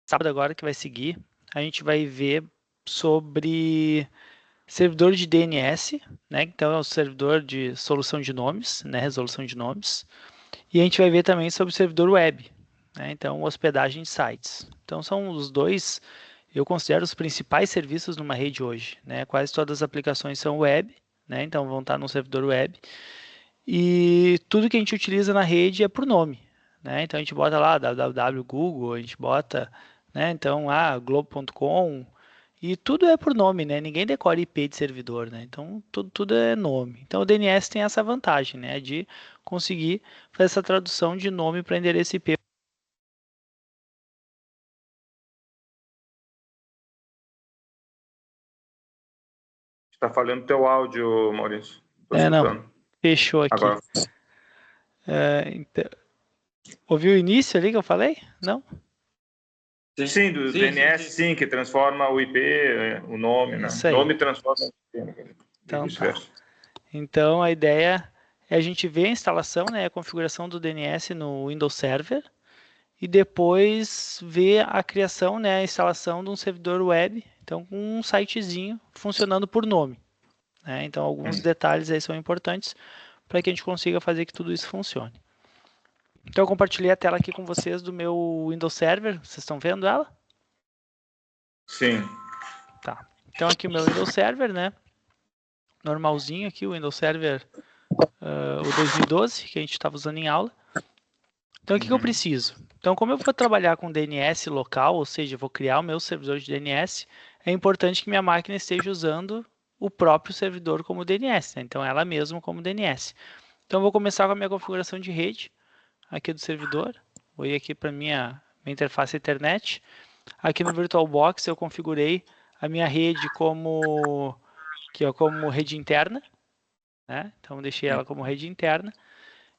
sábado agora que vai seguir, a gente vai ver sobre servidor de DNS, né? Então é o servidor de solução de nomes, né? Resolução de nomes. E a gente vai ver também sobre o servidor web, né? Então hospedagem de sites. Então são os dois, eu considero os principais serviços numa rede hoje, né? Quase todas as aplicações são web, né? Então vão estar no servidor web. E tudo que a gente utiliza na rede é por nome, né? Então a gente bota lá www Google, a gente bota, né? Então globo.com e tudo é por nome, né? Ninguém decora IP de servidor, né? Então tudo é nome. Então o DNS tem essa vantagem, né? De conseguir fazer essa tradução de nome para endereço IP. Está falhando teu áudio, Maurício. Estou Não, escutando. fechou aqui. Agora. Então, ouviu o início ali que eu falei? Não? Sim, do DNS, sim, que transforma o IP, o nome, né? Isso aí. Nome transforma o IP, e Então tá. vice-versa. Então a ideia é a gente ver a instalação, né, a configuração do DNS no Windows Server e depois ver a criação, né, a instalação de um servidor web, então com um sitezinho funcionando por nome, né? Então alguns detalhes aí são importantes para que a gente consiga fazer que tudo isso funcione. Então eu compartilhei a tela aqui com vocês do meu Windows Server, vocês estão vendo ela? Sim. Tá. Então aqui o meu Windows Server, né? Normalzinho aqui, o Windows Server o 2012, que a gente estava usando em aula. Então, o que eu preciso? Então, como eu vou trabalhar com DNS local, ou seja, eu vou criar o meu servidor de DNS, é importante que minha máquina esteja usando o próprio servidor como DNS, né? Então, ela mesma como DNS. Então, eu vou começar com a minha configuração de rede aqui do servidor. Vou ir aqui para minha interface Ethernet. Aqui no VirtualBox, eu configurei a minha rede como rede interna, né? Então, deixei ela como rede interna.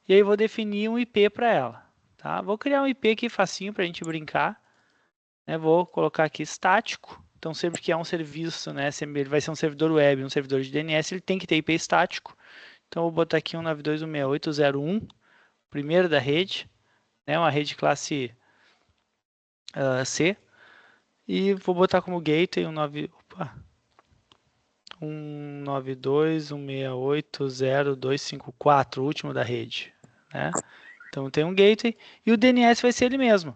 E aí vou definir um IP para ela. Tá? Vou criar um IP aqui facinho para a gente brincar. Né? Vou colocar aqui estático. Então sempre que é um serviço, né, ele vai ser um servidor web, um servidor de DNS, ele tem que ter IP estático. Então vou botar aqui 192.168.0.1, primeiro da rede, né, uma rede classe C. E vou botar como gateway 192.168.0.254, o último da rede. Né? Então tem um gateway e o DNS vai ser ele mesmo.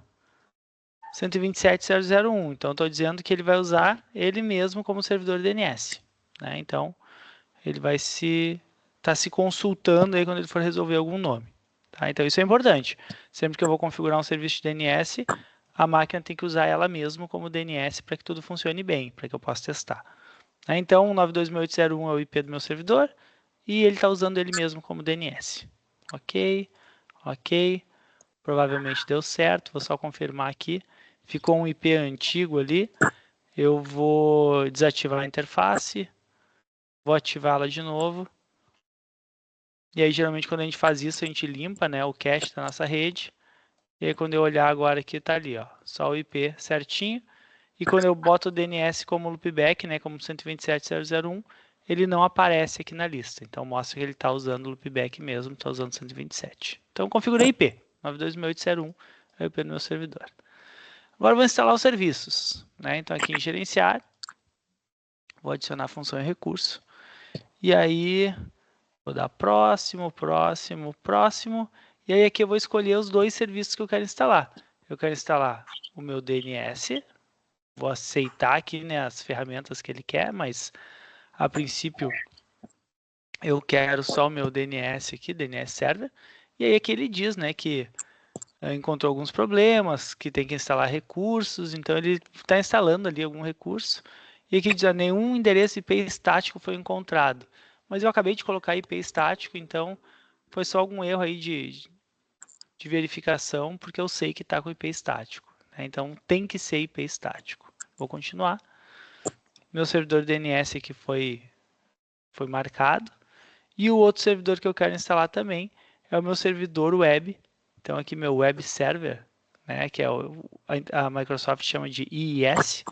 127.0.0.1. Então, estou dizendo que ele vai usar ele mesmo como servidor DNS. Né? Então, ele vai estar se consultando aí quando ele for resolver algum nome. Tá? Então, isso é importante. Sempre que eu vou configurar um serviço de DNS, a máquina tem que usar ela mesmo como DNS para que tudo funcione bem, para que eu possa testar. Né? Então, 192.168.0.1 é o IP do meu servidor e ele está usando ele mesmo como DNS. Ok, ok. Provavelmente deu certo, vou só confirmar aqui. Ficou um IP antigo ali. Eu vou desativar a interface, vou ativá-la de novo. E aí, geralmente, quando a gente faz isso, a gente limpa, né, o cache da nossa rede. E aí, quando eu olhar agora aqui, tá ali, ó, só o IP certinho. E quando eu boto o DNS como loopback, né, como 127.0.0.1, ele não aparece aqui na lista. Então, mostra que ele está usando o loopback mesmo, está usando 127. Então, eu configurei IP, 92.168.0.1 é o IP do meu servidor. Agora, eu vou instalar os serviços. Né? Então, aqui em gerenciar, vou adicionar função e recurso. E aí, vou dar próximo, próximo, próximo. E aí, aqui eu vou escolher os dois serviços que eu quero instalar. Eu quero instalar o meu DNS. Vou aceitar aqui, né, as ferramentas que ele quer, mas a princípio eu quero só o meu DNS aqui, DNS Server. E aí aqui ele diz, né, que encontrou alguns problemas, que tem que instalar recursos, então ele está instalando ali algum recurso. E aqui diz, nenhum endereço IP estático foi encontrado. Mas eu acabei de colocar IP estático, então foi só algum erro aí de verificação, porque eu sei que está com IP estático. Né? Então tem que ser IP estático. Vou continuar. Meu servidor DNS aqui foi marcado. E o outro servidor que eu quero instalar também é o meu servidor web. Então aqui meu web server, né, que é a Microsoft chama de IIS.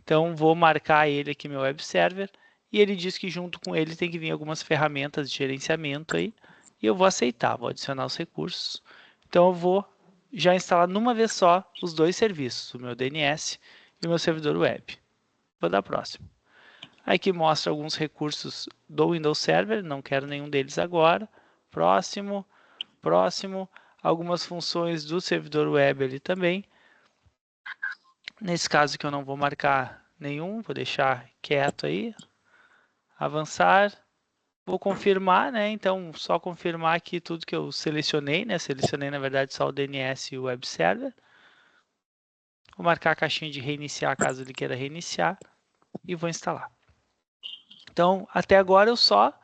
Então vou marcar ele aqui, meu web server, e ele diz que junto com ele tem que vir algumas ferramentas de gerenciamento aí, e eu vou aceitar, vou adicionar os recursos. Então eu vou já instalar numa vez só os dois serviços, o meu DNS e o meu servidor web. Vou dar próximo. Aqui mostra alguns recursos do Windows Server, não quero nenhum deles agora. Próximo, próximo. Algumas funções do servidor web ali também. Nesse caso aqui eu não vou marcar nenhum, vou deixar quieto aí. Avançar. Vou confirmar, né? Então, só confirmar aqui tudo que eu selecionei, né? Selecionei, na verdade, só o DNS e o Web Server. Vou marcar a caixinha de reiniciar, caso ele queira reiniciar. E vou instalar. Então, até agora eu só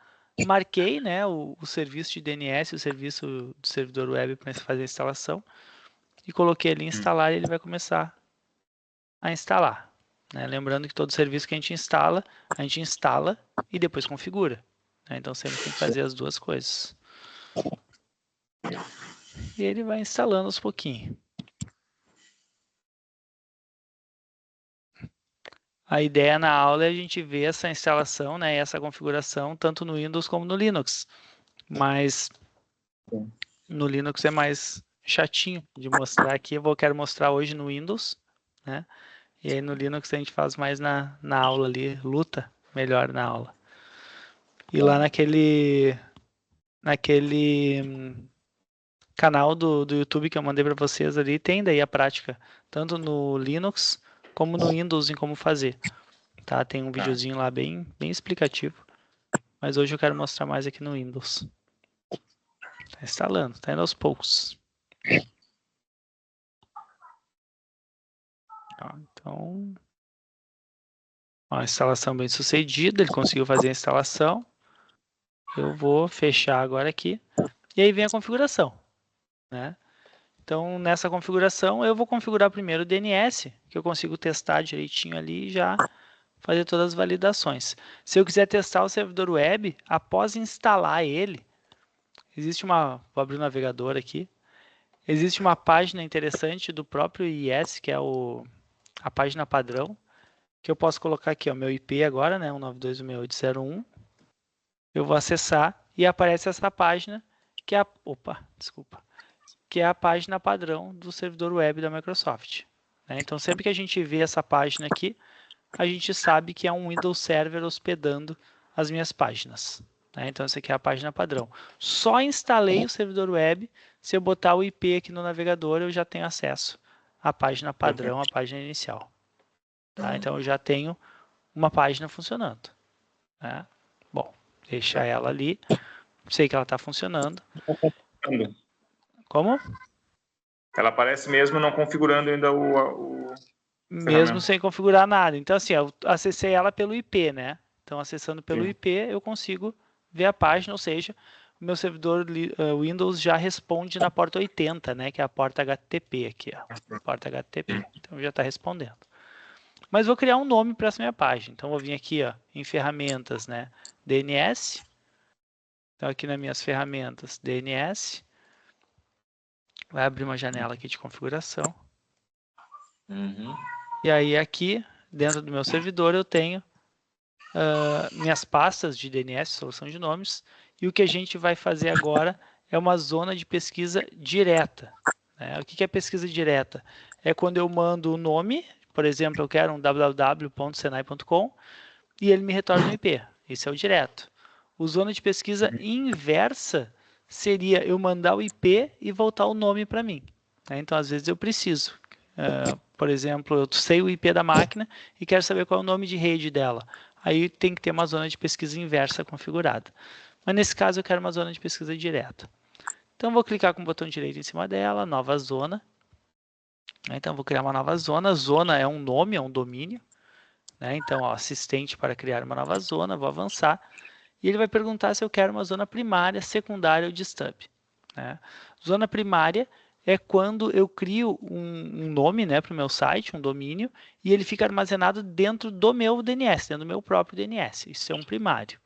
marquei, né, o serviço de DNS, o serviço do servidor web para fazer a instalação. E coloquei ali em instalar e ele vai começar a instalar. Né? Lembrando que todo serviço que a gente instala e depois configura. Né? Então, sempre tem que fazer as duas coisas. E ele vai instalando aos pouquinhos. A ideia na aula é a gente ver essa instalação, né, essa configuração, tanto no Windows como no Linux. Mas no Linux é mais chatinho de mostrar aqui. Quero mostrar hoje no Windows, né? E aí no Linux a gente faz mais na aula ali, luta melhor na aula. E lá naquele canal do YouTube que eu mandei para vocês ali, tem daí a prática, tanto no Linux como no Windows em como fazer. Tá? Tem um videozinho lá bem explicativo. Mas hoje eu quero mostrar mais aqui no Windows. Tá instalando, tá indo aos poucos. Então, a instalação bem sucedida, ele conseguiu fazer a instalação. Eu vou fechar agora aqui. E aí vem a configuração. Né? Então, nessa configuração, eu vou configurar primeiro o DNS, que eu consigo testar direitinho ali e já fazer todas as validações. Se eu quiser testar o servidor web, após instalar ele, existe uma... Vou abrir o navegador aqui. Existe uma página interessante do próprio IIS, que é a página padrão, que eu posso colocar aqui, o meu IP agora, né, 192.168.0.1. Eu vou acessar e aparece essa página, que é que é a página padrão do servidor web da Microsoft. Né? Então, sempre que a gente vê essa página aqui, a gente sabe que é um Windows Server hospedando as minhas páginas. Né? Então, essa aqui é a página padrão. Só instalei o servidor web, se eu botar o IP aqui no navegador, eu já tenho acesso à página padrão, à página inicial. Tá? Então, eu já tenho uma página funcionando. Né? Bom, deixa ela ali. Sei que ela está funcionando. Como? Ela aparece mesmo não configurando ainda mesmo sem configurar nada. Então, assim, eu acessei ela pelo IP, né? Então, acessando pelo IP, eu consigo ver a página, ou seja, o meu servidor Windows já responde na porta 80, né? Que é a porta HTTP aqui, ó. Porta HTTP. Então, já está respondendo. Mas vou criar um nome para essa minha página. Então, vou vir aqui, ó, em ferramentas, né? DNS. Então, aqui nas minhas ferramentas, DNS. Vai abrir uma janela aqui de configuração. E aí, aqui, dentro do meu servidor, eu tenho minhas pastas de DNS, solução de nomes, e o que a gente vai fazer agora é uma zona de pesquisa direta. Né? O que é pesquisa direta? É quando eu mando o nome, por exemplo, eu quero um www.senai.com, e ele me retorna um IP. Esse é o direto. O zona de pesquisa inversa seria eu mandar o IP e voltar o nome para mim. Né? Então, às vezes eu preciso. Por exemplo, eu sei o IP da máquina e quero saber qual é o nome de rede dela. Aí tem que ter uma zona de pesquisa inversa configurada. Mas nesse caso eu quero uma zona de pesquisa direta. Então vou clicar com o botão direito em cima dela, nova zona. Então vou criar uma nova zona. Zona é um nome, é um domínio. Então, ó, assistente para criar uma nova zona, vou avançar. E ele vai perguntar se eu quero uma zona primária, secundária ou de stub. Zona primária é quando eu crio um nome, né, para o meu site, um domínio, e ele fica armazenado dentro do meu DNS, dentro do meu próprio DNS. Isso é um primário.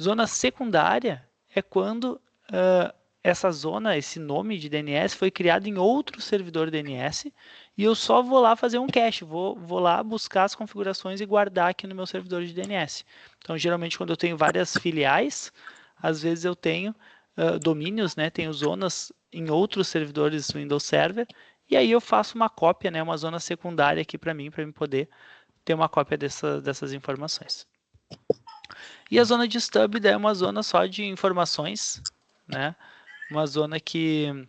Zona secundária é quando essa zona, esse nome de DNS foi criado em outro servidor DNS e eu só vou lá fazer um cache, vou lá buscar as configurações e guardar aqui no meu servidor de DNS. Então, geralmente, quando eu tenho várias filiais, às vezes eu tenho domínios, né? Tenho zonas em outros servidores Windows Server, e aí eu faço uma cópia, né? Uma zona secundária aqui para mim poder ter uma cópia dessas informações. E a zona de stub é uma zona só de informações, né? Uma zona que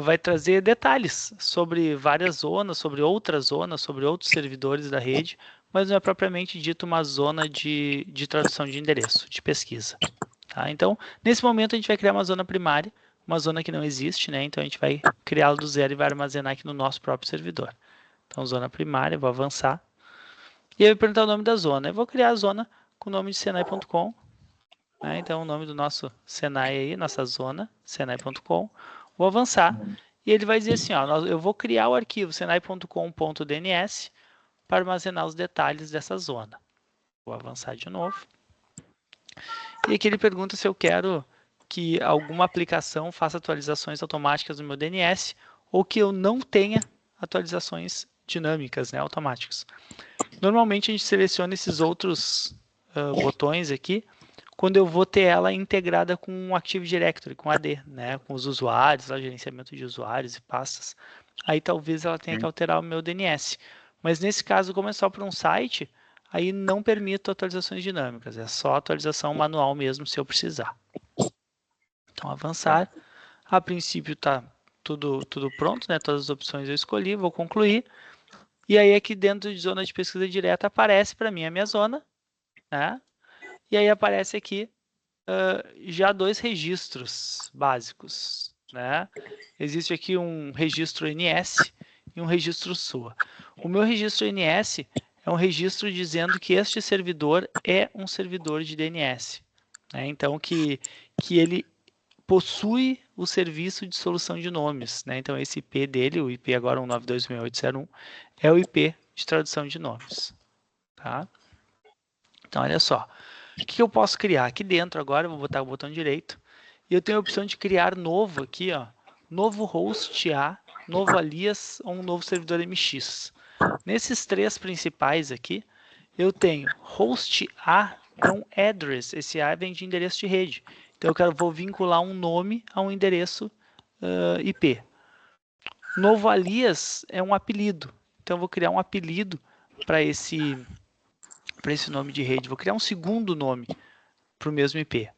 vai trazer detalhes sobre várias zonas, sobre outras zonas, sobre outros servidores da rede, mas não é propriamente dito uma zona de tradução de endereço, de pesquisa. Tá? Então, nesse momento a gente vai criar uma zona primária, uma zona que não existe, né? Então a gente vai criá-la do zero e vai armazenar aqui no nosso próprio servidor. Então, zona primária, vou avançar. E aí eu vou perguntar o nome da zona. Eu vou criar a zona com o nome de senai.com. Né? Então, o nome do nosso Senai aí, nossa zona, senai.com. Vou avançar. E ele vai dizer assim, ó, eu vou criar o arquivo senai.com.dns para armazenar os detalhes dessa zona. Vou avançar de novo. E aqui ele pergunta se eu quero que alguma aplicação faça atualizações automáticas no meu DNS ou que eu não tenha atualizações dinâmicas, né, automáticas. Normalmente a gente seleciona esses outros botões aqui quando eu vou ter ela integrada com o Active Directory, com AD, né, com os usuários, o gerenciamento de usuários e pastas. Aí talvez ela tenha que alterar o meu DNS. Mas nesse caso, como é só para um site, aí não permito atualizações dinâmicas, é só atualização manual mesmo se eu precisar. Então, avançar. A princípio está tudo pronto, né? Todas as opções eu escolhi, vou concluir. E aí aqui dentro de zona de pesquisa direta aparece para mim a minha zona, né? E aí aparece aqui já 2 registros básicos, né? Existe aqui um registro NS e um registro SUA. O meu registro NS é um registro dizendo que este servidor é um servidor de DNS, né? Então que ele possui o serviço de solução de nomes, né? Então esse IP dele, o IP agora 192.168.0.1, é o IP de tradução de nomes, tá? Então olha só, o que eu posso criar? Aqui dentro agora, eu vou botar o botão direito, e eu tenho a opção de criar novo aqui, ó, novo host A, novo alias ou um novo servidor MX. Nesses 3 principais aqui, eu tenho host A, é um address, esse A vem de endereço de rede. Então eu vou vincular um nome a um endereço IP. Novo alias é um apelido. Então eu vou criar um apelido para esse nome de rede. Vou criar um segundo nome para o mesmo IP.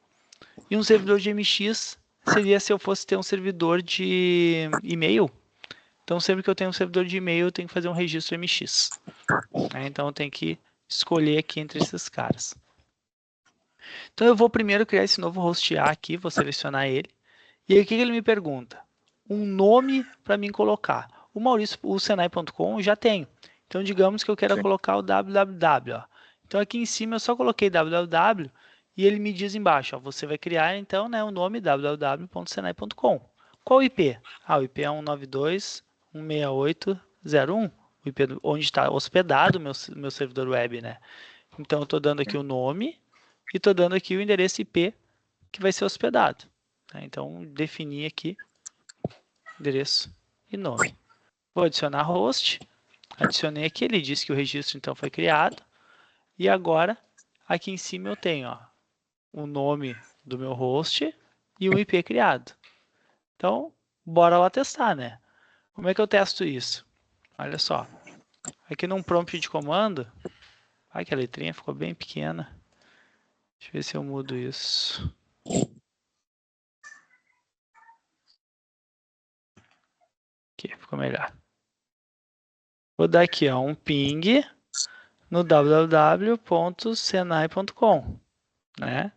E um servidor de MX seria se eu fosse ter um servidor de e-mail. Então sempre que eu tenho um servidor de e-mail, eu tenho que fazer um registro MX. Então eu tenho que escolher aqui entre esses caras. Então eu vou primeiro criar esse novo host A aqui, vou selecionar ele. E aí o que ele me pergunta? Um nome para mim colocar. O Maurício, o Senai.com já tem. Então digamos que eu quero colocar o www. Ó. Então aqui em cima eu só coloquei www e ele me diz embaixo, ó, você vai criar então, né, o nome www.senai.com. Qual o IP? O IP é 192.168.0.1, o IP onde está hospedado o meu servidor web, né? Então eu estou dando aqui o nome e estou dando aqui o endereço IP que vai ser hospedado. Então, definir aqui endereço e nome. Vou adicionar host. Adicionei aqui, ele disse que o registro então foi criado. E agora, aqui em cima eu tenho ó, o nome do meu host e o IP criado. Então, bora lá testar, né? Como é que eu testo isso? Olha só. Aqui num prompt de comando, ai que a letrinha ficou bem pequena. Deixa eu ver se eu mudo isso. Aqui, ficou melhor. Vou dar aqui ó, um ping no www.senai.com, né?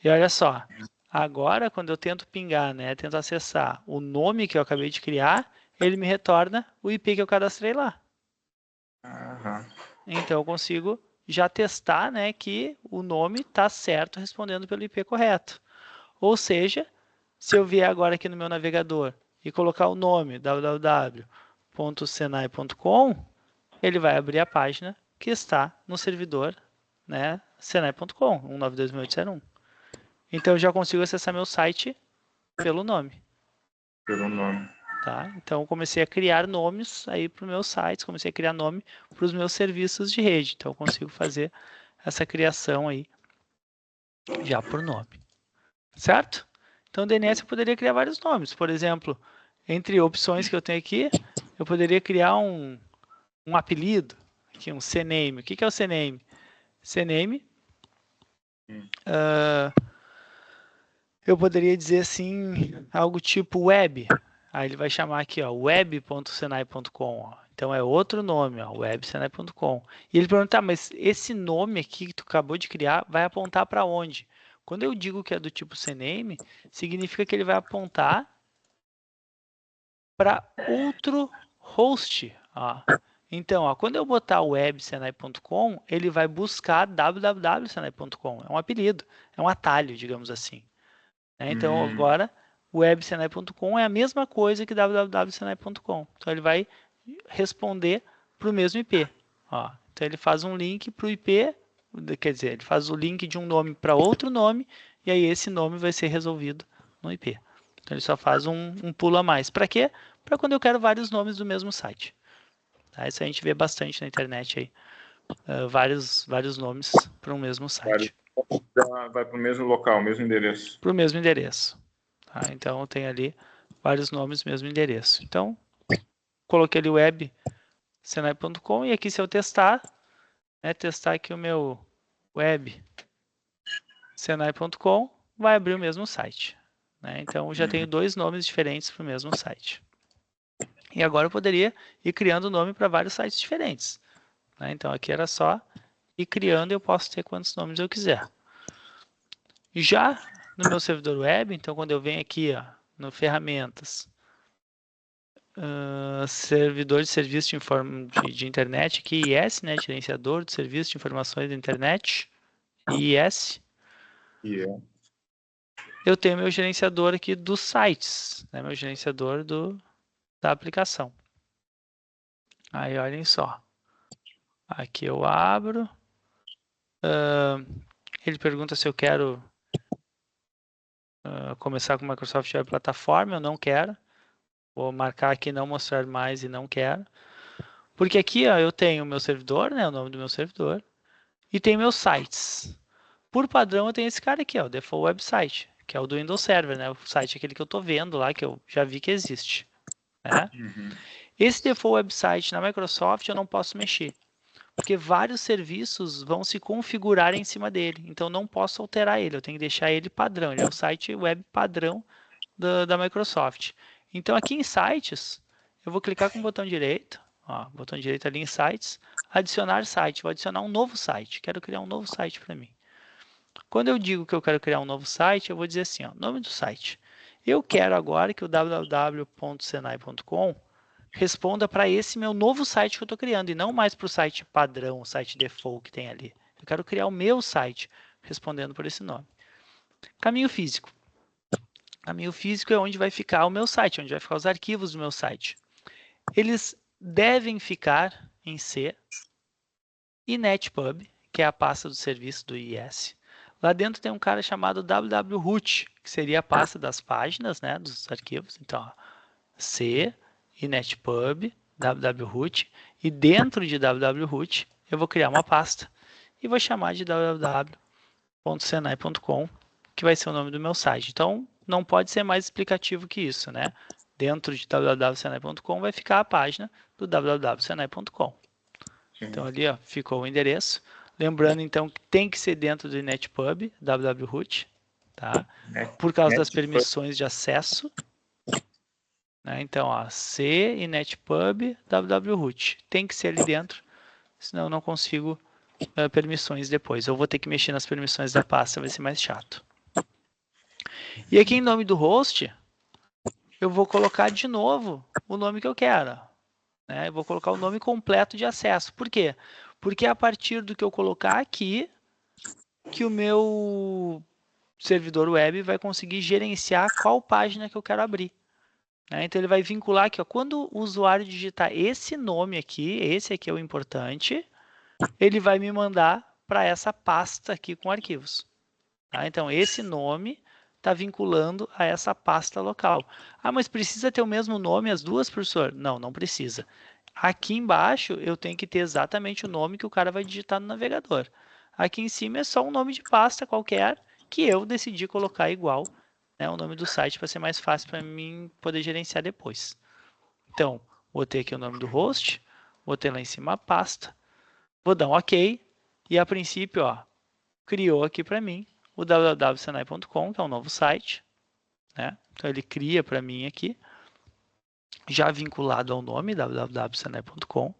E olha só, agora quando eu tento pingar, né, tento acessar o nome que eu acabei de criar, ele me retorna o IP que eu cadastrei lá. Então eu consigo já testar, né, que o nome está certo respondendo pelo IP correto. Ou seja, se eu vier agora aqui no meu navegador e colocar o nome www.senai.com, ele vai abrir a página que está no servidor, né, senai.com, 192.168.0.1. Então eu já consigo acessar meu site pelo nome. Pelo nome. Tá? Então eu comecei a criar nomes aí para os meus sites, comecei a criar nome para os meus serviços de rede. Então eu consigo fazer essa criação aí já por nome. Certo? Então, DNS eu poderia criar vários nomes. Por exemplo, entre opções que eu tenho aqui, eu poderia criar um apelido, aqui um CNAME. O que é o CNAME? CNAME, eu poderia dizer assim, algo tipo web. Aí ele vai chamar aqui, ó, web.senai.com. Então é outro nome, ó, websenai.com. E ele pergunta, mas esse nome aqui que tu acabou de criar vai apontar para onde? Quando eu digo que é do tipo CNAME, significa que ele vai apontar para outro host. Ó. Então, ó, quando eu botar websenai.com, ele vai buscar www.senai.com. É um apelido, é um atalho, digamos assim. Então, agora, websenai.com é a mesma coisa que www.senai.com. Então, ele vai responder para o mesmo IP. Ó. Então, ele faz um link para o IP, quer dizer, ele faz o link de um nome para outro nome, e aí esse nome vai ser resolvido no IP. Então, ele só faz um pulo a mais. Para quê? Para quando eu quero vários nomes do mesmo site. Tá? Isso a gente vê bastante na internet aí. Vários nomes para um mesmo site. Vai para o mesmo local, mesmo endereço. Para o mesmo endereço. Tá? Então, tem ali vários nomes, mesmo endereço. Então, coloquei ali web.senai.com e aqui se eu testar aqui o meu web.senai.com, vai abrir o mesmo site. Então, eu já tenho dois nomes diferentes para o mesmo site. E agora eu poderia ir criando nome para vários sites diferentes. Então, aqui era só ir criando e eu posso ter quantos nomes eu quiser. Já no meu servidor web, então quando eu venho aqui no ferramentas, servidor de serviço de internet, aqui IS, gerenciador de serviço de informações da internet, IS. Eu tenho meu gerenciador aqui dos sites, meu gerenciador da aplicação. Aí olhem só, aqui eu abro, ele pergunta se eu quero começar com o Microsoft Web Platform, eu não quero. Vou marcar aqui não mostrar mais e não quero. Porque aqui eu tenho o meu servidor, o nome do meu servidor, e tem meus sites. Por padrão eu tenho esse cara aqui, o Default Website, que é o do Windows Server, o site aquele que eu estou vendo lá, que eu já vi que existe. Esse Default Website na Microsoft eu não posso mexer, porque vários serviços vão se configurar em cima dele, então não posso alterar ele, eu tenho que deixar ele padrão, ele é o site web padrão da Microsoft. Então aqui em sites, eu vou clicar com o botão direito, botão direito ali em sites, adicionar site, vou adicionar um novo site, quero criar um novo site para mim. Quando eu digo que eu quero criar um novo site, eu vou dizer assim, nome do site. Eu quero agora que o www.senai.com responda para esse meu novo site que eu estou criando, e não mais para o site padrão, o site default que tem ali. Eu quero criar o meu site respondendo por esse nome. Caminho físico. Caminho físico é onde vai ficar o meu site, onde vai ficar os arquivos do meu site. Eles devem ficar em C e netpub, que é a pasta do serviço do IIS. Lá dentro tem um cara chamado www-root, que seria a pasta das páginas, dos arquivos. Então, C e netpub, www-root, e dentro de www-root eu vou criar uma pasta e vou chamar de www.senai.com, que vai ser o nome do meu site. Então, não pode ser mais explicativo que isso, Dentro de www.senai.com vai ficar a página do www.senai.com. Então, ali ficou o endereço. Lembrando, então, que tem que ser dentro do netpub, www-root, tá? Por causa das permissões de acesso. Então, C e netpub, www-root. Tem que ser ali dentro, senão eu não consigo permissões depois. Eu vou ter que mexer nas permissões da pasta, vai ser mais chato. E aqui em nome do host, eu vou colocar de novo o nome que eu quero. Eu vou colocar o nome completo de acesso. Por quê? Porque é a partir do que eu colocar aqui que o meu servidor web vai conseguir gerenciar qual página que eu quero abrir. Então, ele vai vincular aqui, quando o usuário digitar esse nome aqui, esse aqui é o importante, ele vai me mandar para essa pasta aqui com arquivos. Então, esse nome está vinculando a essa pasta local. Mas precisa ter o mesmo nome as duas, professor? Não, não precisa. Aqui embaixo eu tenho que ter exatamente o nome que o cara vai digitar no navegador. Aqui em cima é só um nome de pasta qualquer que eu decidi colocar igual né, o nome do site para ser mais fácil para mim poder gerenciar depois. Então, botei aqui o nome do host, botei lá em cima a pasta, vou dar um OK, e a princípio, ó, criou aqui para mim o www.senai.com, que é um novo site, né? Então ele cria para mim aqui, já vinculado ao nome www.senai.com.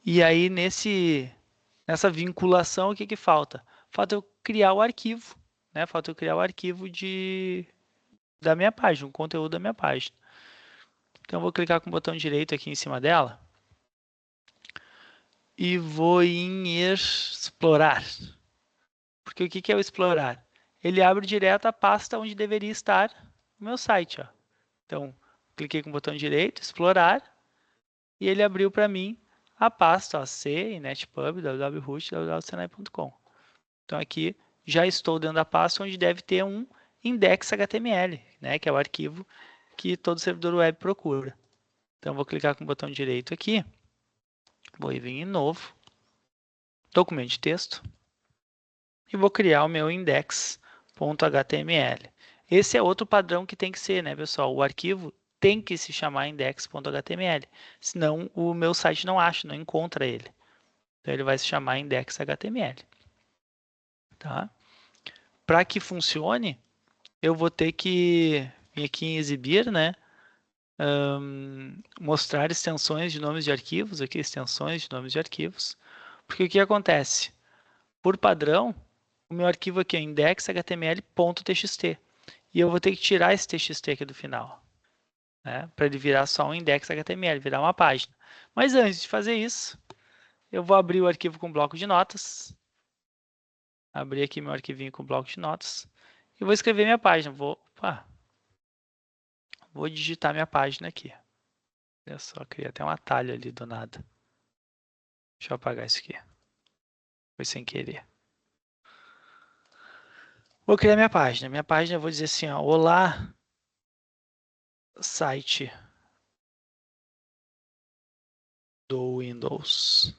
E aí nessa vinculação, o que falta? Falta eu criar o arquivo, né? Falta eu criar o arquivo da minha página, o conteúdo da minha página. Então eu vou clicar com o botão direito aqui em cima dela e vou em explorar. Porque o que é o explorar? Ele abre direto a pasta onde deveria estar o meu site, ó. Então, cliquei com o botão direito, explorar, e ele abriu para mim a pasta, ó, C, netpub, www.root, www.senai.com. Então aqui já estou dentro da pasta onde deve ter um index.html, né, que é o arquivo que todo servidor web procura. Então vou clicar com o botão direito aqui, vou vir em novo, documento de texto, e vou criar o meu index.html. Esse é outro padrão que tem que ser, né, pessoal? O arquivo tem que se chamar index.html, senão o meu site não acha, não encontra ele. Então ele vai se chamar index.html. Tá? Para que funcione, eu vou ter que vir aqui em exibir, né? Mostrar extensões de nomes de arquivos, aqui extensões de nomes de arquivos. Porque o que acontece? Por padrão, o meu arquivo aqui é index.html.txt. E eu vou ter que tirar esse txt aqui do final, né? Para ele virar só um index.html, virar uma página. Mas antes de fazer isso, eu vou abrir o arquivo com bloco de notas. Abrir aqui meu arquivinho com bloco de notas. E vou escrever minha página. Vou digitar minha página aqui. Olha só, criei até um atalho ali do nada. Deixa eu apagar isso aqui. Foi sem querer. Vou criar minha página. Minha página eu vou dizer assim, ó, olá, site do Windows.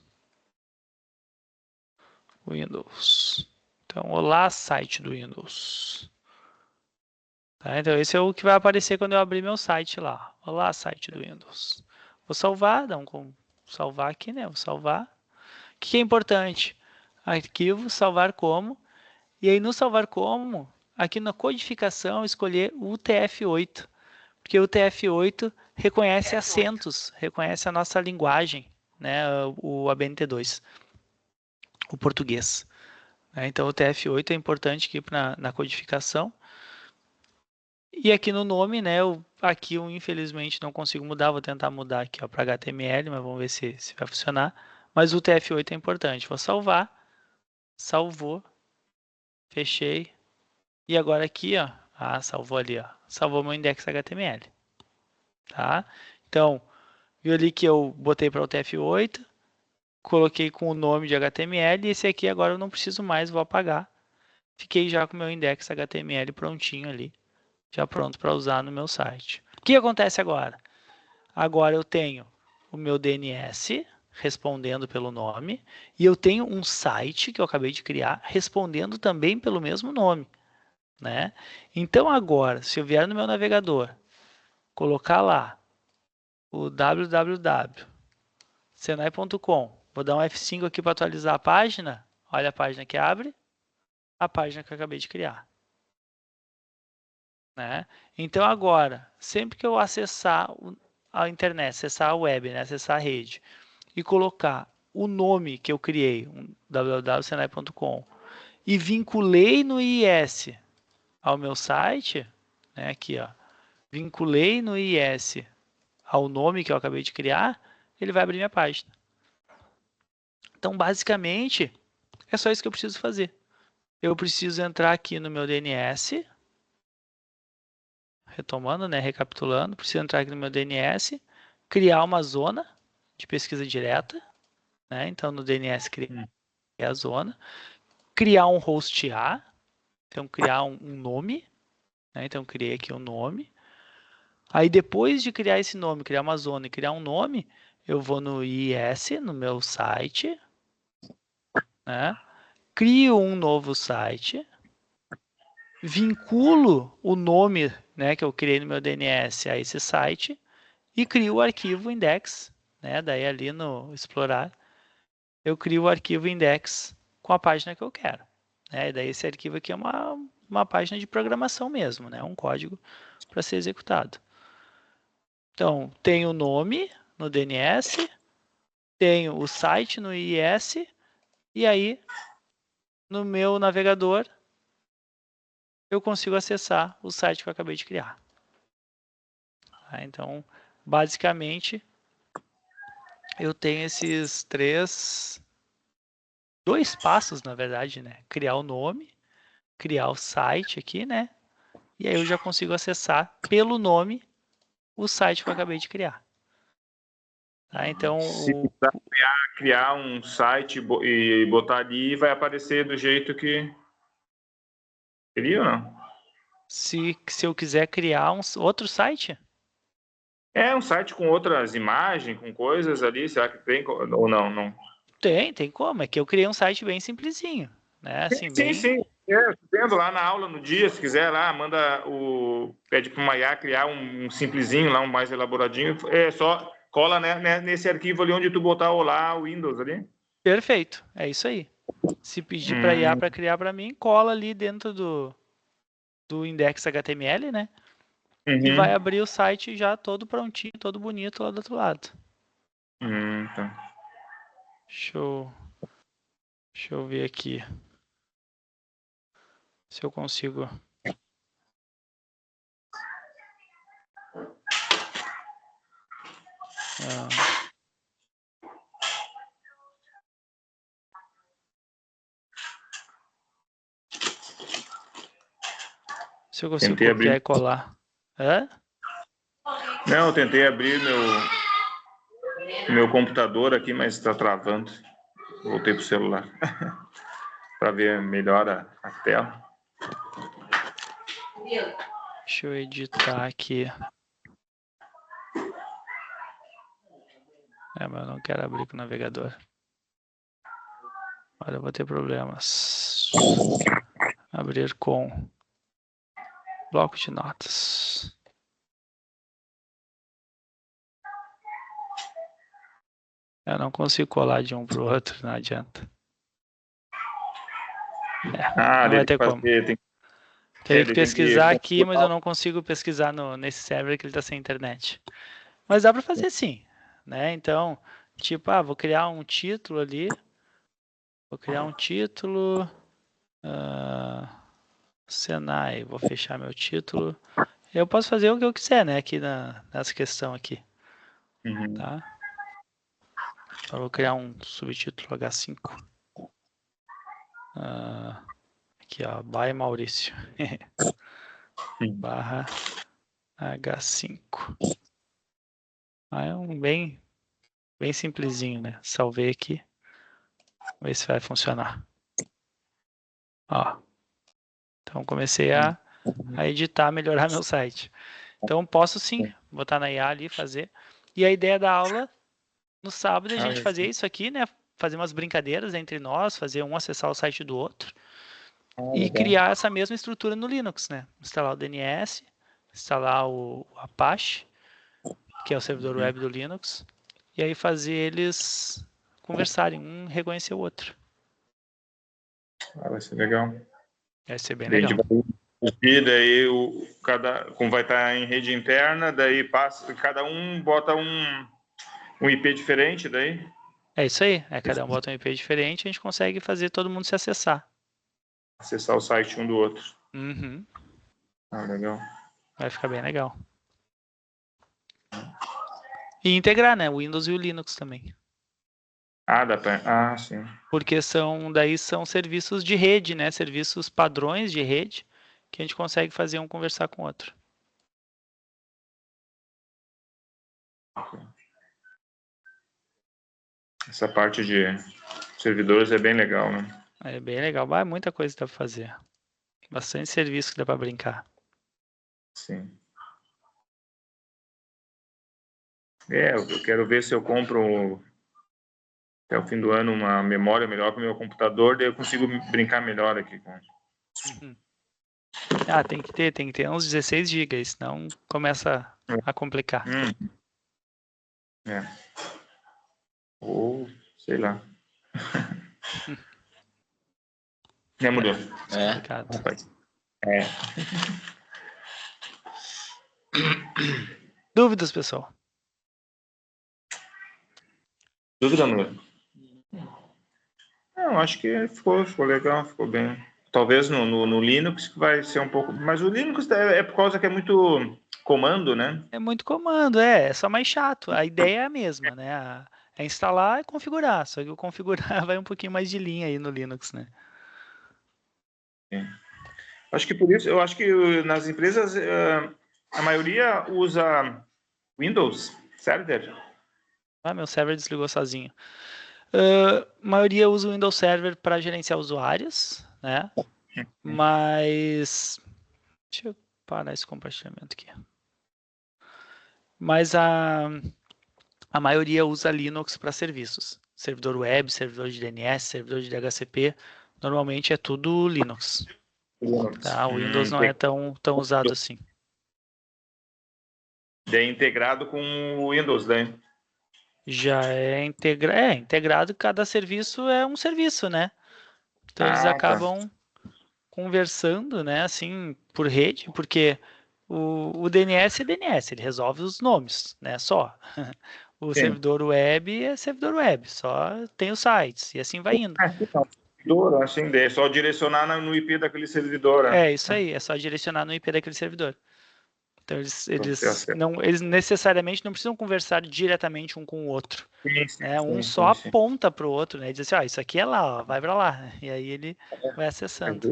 Então, olá, site do Windows. Tá? Então, esse é o que vai aparecer quando eu abrir meu site lá. Olá, site do Windows. Vou salvar, salvar aqui, né? Vou salvar. O que é importante? Arquivo, salvar como. E aí, no salvar como, aqui na codificação, escolher o UTF-8. Porque o UTF-8 reconhece acentos, reconhece a nossa linguagem, né? O ABNT2, o português. Então, o TF8 é importante aqui na codificação. E aqui no nome, né? Aqui eu infelizmente não consigo mudar, vou tentar mudar aqui para HTML, mas vamos ver se vai funcionar. Mas o TF8 é importante. Vou salvar, salvou, fechei. E agora aqui, ó, salvou ali, ó, salvou meu index HTML. Tá? Então, viu ali que eu botei para o TF8, coloquei com o nome de HTML, e esse aqui agora eu não preciso mais, vou apagar. Fiquei já com o meu index HTML prontinho ali, já pronto para usar no meu site. O que acontece agora? Agora eu tenho o meu DNS respondendo pelo nome e eu tenho um site que eu acabei de criar respondendo também pelo mesmo nome, né? Então agora, se eu vier no meu navegador, colocar lá o www.senai.com, vou dar um F5 aqui para atualizar a página, olha a página que abre, a página que eu acabei de criar. Né? Então agora, sempre que eu acessar a internet, acessar a web, né? Acessar a rede, e colocar o nome que eu criei, www.senai.com, e vinculei no IIS ao meu site, né? Aqui, ó, vinculei no IIS ao nome que eu acabei de criar, ele vai abrir minha página. Então, basicamente, é só isso que eu preciso fazer. Eu preciso entrar aqui no meu DNS, retomando, né, recapitulando, preciso entrar aqui no meu DNS, criar uma zona de pesquisa direta, né? Então no DNS criar a zona, criar um host A, então criar um nome, né? Então criei aqui um nome. Aí depois de criar esse nome, criar uma zona e criar um nome, eu vou no IIS, no meu site, né? Crio um novo site, vinculo o nome, né, que eu criei no meu DNS a esse site e crio o arquivo index, né? Daí ali no explorar, eu crio o arquivo index com a página que eu quero, né? E daí esse arquivo aqui é uma página de programação mesmo, né? Um código para ser executado. Então, tem o nome no DNS, tenho o site no IIS, e aí no meu navegador eu consigo acessar o site que eu acabei de criar. Tá? Então, basicamente, eu tenho esses dois passos, na verdade, né? Criar o nome, criar o site aqui, né? E aí eu já consigo acessar pelo nome o site que eu acabei de criar. Tá? Então, Se precisar criar um site e botar ali, vai aparecer do jeito que queria ou não? se eu quiser criar outro site, É um site com outras imagens, com coisas ali, será que tem ou não? Não. tem como. É que eu criei um site bem simplesinho, né? Assim, Sim, bem... sim. Tendo lá na aula no dia, se quiser lá, pede para o Maiá criar um simplesinho lá, um mais elaboradinho, só cola né, nesse arquivo ali onde tu botar o Windows ali. Perfeito, é isso aí. Se pedir para IA Hum, para criar para mim, cola ali dentro do index HTML, né? E vai uhum. abrir o site já todo prontinho, todo bonito lá do outro lado. Tá. Deixa eu ver aqui se eu consigo. Se eu consigo Tentei copiar abrir. e colar. Hã? Não, eu tentei abrir meu computador aqui, mas está travando. Voltei pro celular para ver melhor a tela. Deixa eu editar aqui. Mas eu não quero abrir com o navegador. Olha, eu vou ter problemas. Abrir com bloco de notas. Eu não consigo colar de um para o outro, não adianta. Não vai Deve ter como. fazer, Teria que ele tem que pesquisar aqui, mas eu configurar. não consigo pesquisar nesse server que ele está sem internet. Mas dá para fazer sim, né? Então, tipo, vou criar um título ali. Vou criar um título. Senai, vou fechar meu título. Eu posso fazer o que eu quiser, né? Aqui nessa questão aqui, Uhum. tá? Então, eu vou criar um subtítulo H5. Aqui, ó, by Maurício. Barra H5. É um bem simplesinho, né? Salvei aqui. Vamos ver se vai funcionar. Ó. Então comecei a editar, melhorar meu site. Então posso sim botar na IA ali, fazer. E a ideia da aula, no sábado, é a gente fazer isso aqui, né? Fazer umas brincadeiras entre nós, fazer um acessar o site do outro. E Legal. criar essa mesma estrutura no Linux, né? Instalar o DNS, instalar o Apache, que é o servidor web do Linux, e aí fazer eles conversarem, um reconhecer o outro. Vai ser legal. Vai ser bem Daí a gente legal. vai discutir, daí como vai estar em rede interna, daí cada um bota um IP diferente, daí É isso aí. Cada um bota um IP diferente, a gente consegue fazer todo mundo se acessar. acessar o site um do outro. Uhum. Legal. Vai ficar bem legal. E integrar, né? O Windows e o Linux também. Dá pra. Sim. Porque daí são serviços de rede, né? Serviços padrões de rede que a gente consegue fazer um conversar com o outro. Essa parte de servidores é bem legal, né? É bem legal. É muita coisa que dá para fazer. Bastante serviço que dá para brincar. Sim. Eu quero ver se eu compro até o fim do ano uma memória melhor para o meu computador, daí eu consigo brincar melhor aqui com. Uhum. Ah, tem que ter uns 16 GB, senão começa a complicar. É. Ou, sei lá. Mudou. Complicado. Rapaz. Dúvidas, pessoal? Dúvida, Nuno? Não, acho que ficou legal, ficou bem. Talvez no Linux vai ser um pouco. Mas o Linux é por causa que é muito comando, né? É muito comando, é só mais chato. A ideia é a mesma, né? É instalar e configurar, só que o configurar vai um pouquinho mais de linha aí no Linux, né? Acho que por isso, eu acho que nas empresas a maioria usa Windows Server. Ah, meu server desligou sozinho. A maioria usa o Windows Server para gerenciar usuários, né? Mas deixa eu parar esse compartilhamento aqui. Mas a maioria usa Linux para serviços. Servidor web, servidor de DNS, servidor de DHCP. Normalmente é tudo Linux. Tá? O Windows não é tão usado assim. É integrado com o Windows, né? Já é integrado, cada serviço é um serviço, né? Então eles Ah, tá. acabam conversando, né, assim, por rede, porque o DNS é DNS, ele resolve os nomes, né, só. O Sim. servidor web é servidor web, só tem os sites, e assim vai indo. Servidor, assim, é só direcionar no IP daquele servidor. Né? É isso aí, é só direcionar no IP daquele servidor. Então Certo. eles necessariamente não precisam conversar diretamente um com o outro, né? Um só Sim. aponta para o outro, né? E diz assim, ó, isso aqui é lá, ó, vai para lá, né? E aí ele vai acessando.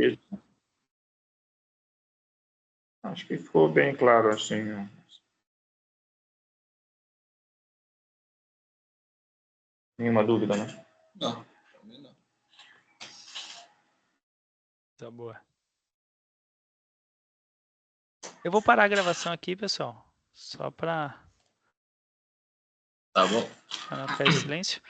Acho que ficou bem claro, assim. Nenhuma dúvida, né? Não, também não. Tá boa. Eu vou parar a gravação aqui, pessoal, só para Tá bom. não ficar em silêncio.